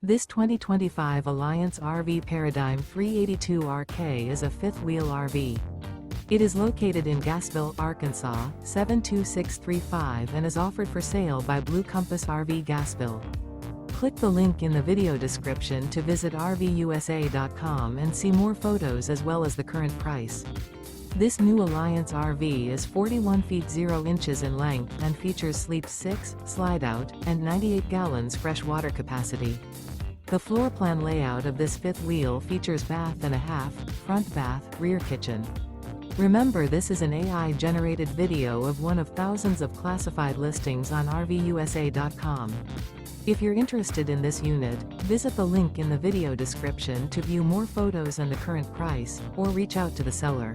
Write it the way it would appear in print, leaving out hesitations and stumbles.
This 2025 Alliance RV Paradigm 382RK is a fifth-wheel RV. It is located in Gassville, Arkansas, 72635 and is offered for sale by Blue Compass RV Gassville. Click the link in the video description to visit RVUSA.com and see more photos as well as the current price. This new Alliance RV is 41 feet 0 inches in length and features sleep 6, slide-out, and 98 gallons fresh water capacity. The floor plan layout of this fifth wheel features bath and a half, front bath, rear kitchen. Remember, this is an AI-generated video of one of thousands of classified listings on RVUSA.com. If you're interested in this unit, visit the link in the video description to view more photos and the current price, or reach out to the seller.